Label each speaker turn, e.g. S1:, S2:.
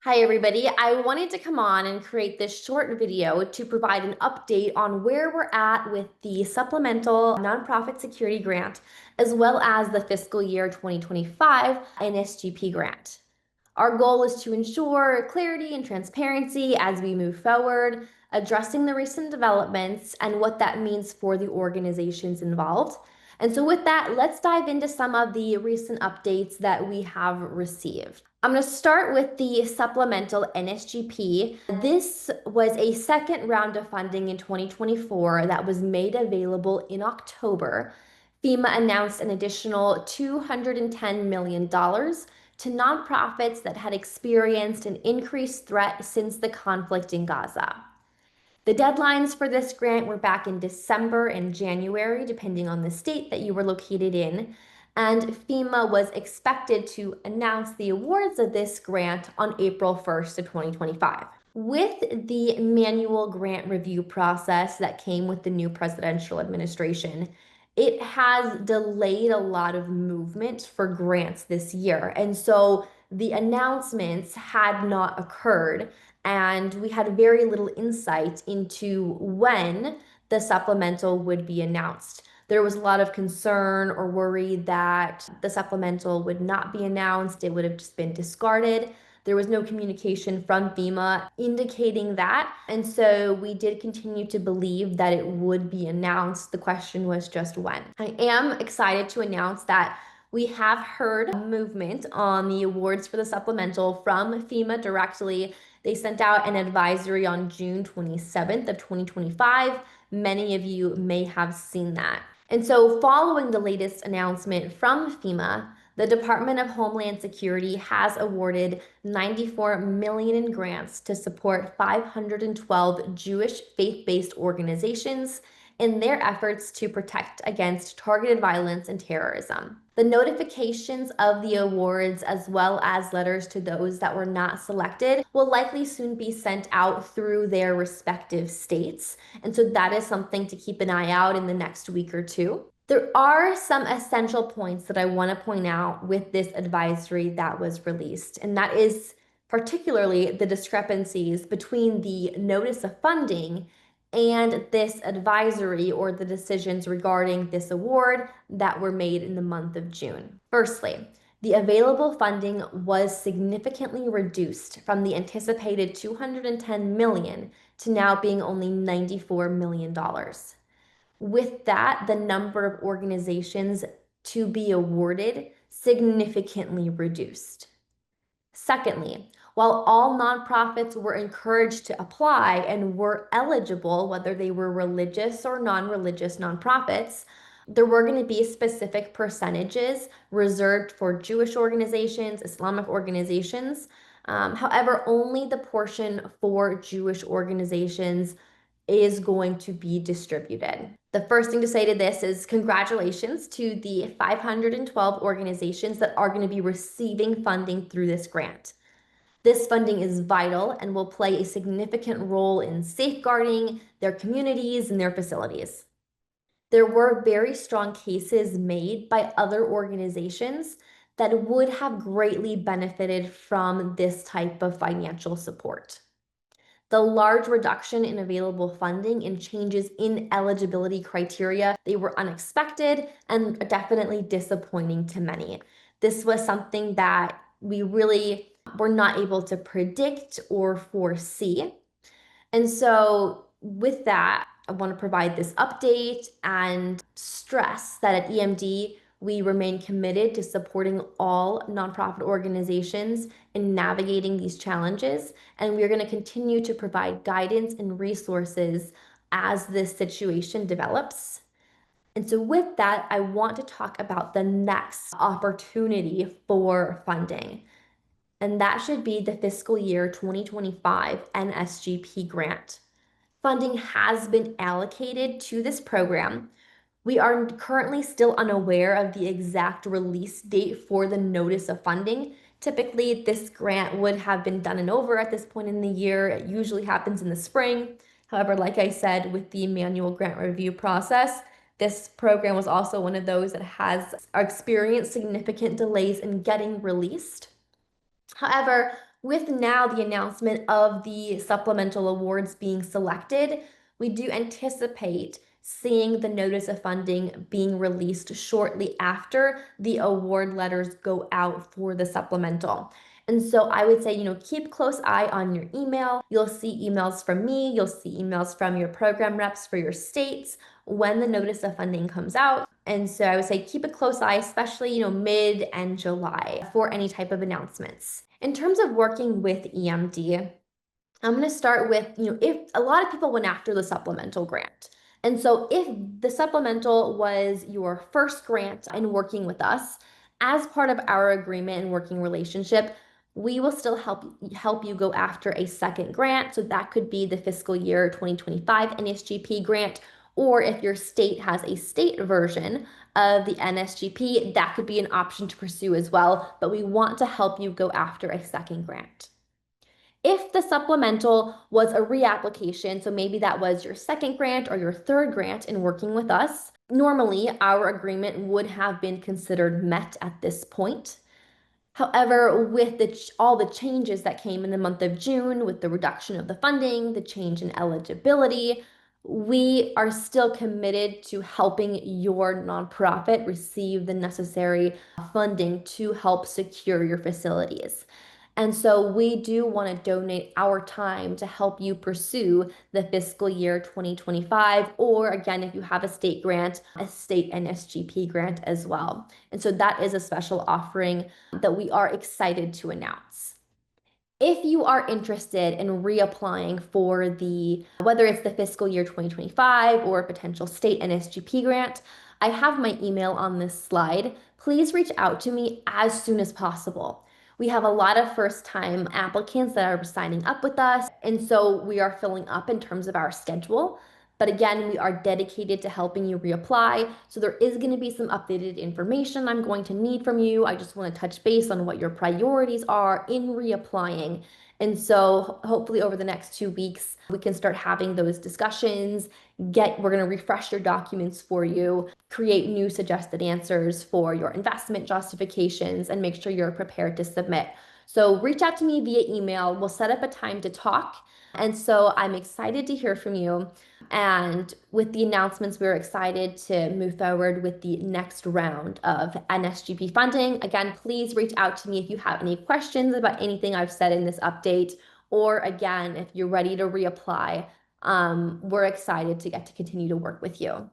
S1: Hi, everybody. I wanted to come on and create this short video to provide an update on where we're at with the Supplemental Nonprofit Security Grant, as well as the Fiscal Year 2025 NSGP grant. Our goal is to ensure clarity and transparency as we move forward, addressing the recent developments and what that means for the organizations involved. And so with that, let's dive into some of the recent updates that we have received. I'm going to start with the supplemental NSGP. This was a second round of funding in 2024 that was made available in October. FEMA announced an additional $210 million to nonprofits that had experienced an increased threat since the conflict in Gaza. The deadlines for this grant were back in December and January, depending on the state that you were located in, and FEMA was expected to announce the awards of this grant on April 1st of 2025. With the manual grant review process that came with the new presidential administration, it has delayed a lot of movement for grants this year. And so the announcements had not occurred, and we had very little insight into when the supplemental would be announced. There was a lot of concern or worry that the supplemental would not be announced, it would have just been discarded. There was no communication from FEMA indicating that. And so we did continue to believe that it would be announced. The question was just when. I am excited to announce that we have heard movement on the awards for the supplemental from FEMA directly. They sent out an advisory on June 27th of 2025. Many of you may have seen that. And so following the latest announcement from FEMA, the Department of Homeland Security has awarded $94 million in grants to support 512 Jewish faith-based organizations in their efforts to protect against targeted violence and terrorism. The notifications of the awards, as well as letters to those that were not selected, will likely soon be sent out through their respective states. And so that is something to keep an eye out in the next week or two. There are some essential points that I want to point out with this advisory that was released, and that is particularly the discrepancies between the notice of funding and this advisory or the decisions regarding this award that were made in the month of June. Firstly, the available funding was significantly reduced from the anticipated $210 million to now being only $94 million. With that, the number of organizations to be awarded significantly reduced. Secondly, while all nonprofits were encouraged to apply and were eligible, whether they were religious or non-religious nonprofits, there were going to be specific percentages reserved for Jewish organizations, Islamic organizations. However, only the portion for Jewish organizations is going to be distributed. The first thing to say to this is congratulations to the 512 organizations that are going to be receiving funding through this grant. This funding is vital and will play a significant role in safeguarding their communities and their facilities. There were very strong cases made by other organizations that would have greatly benefited from this type of financial support. The large reduction in available funding and changes in eligibility criteria, they were unexpected and definitely disappointing to many. This was something that we really were not able to predict or foresee. And so with that, I want to provide this update and stress that at EMD, we remain committed to supporting all nonprofit organizations in navigating these challenges, and we're going to continue to provide guidance and resources as this situation develops. And so with that, I want to talk about the next opportunity for funding, and that should be the Fiscal Year 2025 NSGP grant. Funding has been allocated to this program. We are currently still unaware of the exact release date for the notice of funding. Typically, this grant would have been done and over at this point in the year. It usually happens in the spring. However, like I said, with the manual grant review process, this program was also one of those that has experienced significant delays in getting released. However, With now the announcement of the supplemental awards being selected, we do anticipate seeing the notice of funding being released shortly after the award letters go out for the supplemental. And so I would say, keep close eye on your email. You'll see emails from me, you'll see emails from your program reps for your states when the notice of funding comes out. And so I would say keep a close eye, especially, mid and July for any type of announcements. In terms of working with EMD, I'm going to start with, if a lot of people went after the supplemental grant. And so if the supplemental was your first grant in working with us, as part of our agreement and working relationship, we will still help you go after a second grant. So that could be the fiscal year 2025 NSGP grant, or if your state has a state version of the NSGP, that could be an option to pursue as well. But we want to help you go after a second grant. If the supplemental was a reapplication, so maybe that was your second grant or your third grant in working with us, normally our agreement would have been considered met at this point. However, with all the changes that came in the month of June, with the reduction of the funding, the change in eligibility, we are still committed to helping your nonprofit receive the necessary funding to help secure your facilities. And so we do want to donate our time to help you pursue the fiscal year 2025, or again, if you have a state grant, a state NSGP grant as well. And so that is a special offering that we are excited to announce. If you are interested in reapplying for whether it's the fiscal year 2025 or a potential state NSGP grant, I have my email on this slide. Please reach out to me as soon as possible. We have a lot of first-time applicants that are signing up with us, and so we are filling up in terms of our schedule. But again, we are dedicated to helping you reapply. So there is going to be some updated information I'm going to need from you. I just want to touch base on what your priorities are in reapplying. And so hopefully over the next 2 weeks, we can start having those discussions. We're going to refresh your documents for you, create new suggested answers for your investment justifications, and make sure you're prepared to submit. So reach out to me via email. We'll set up a time to talk. And so I'm excited to hear from you. And with the announcements, we're excited to move forward with the next round of NSGP funding. Again, please reach out to me if you have any questions about anything I've said in this update, or again, if you're ready to reapply. We're excited to get to continue to work with you.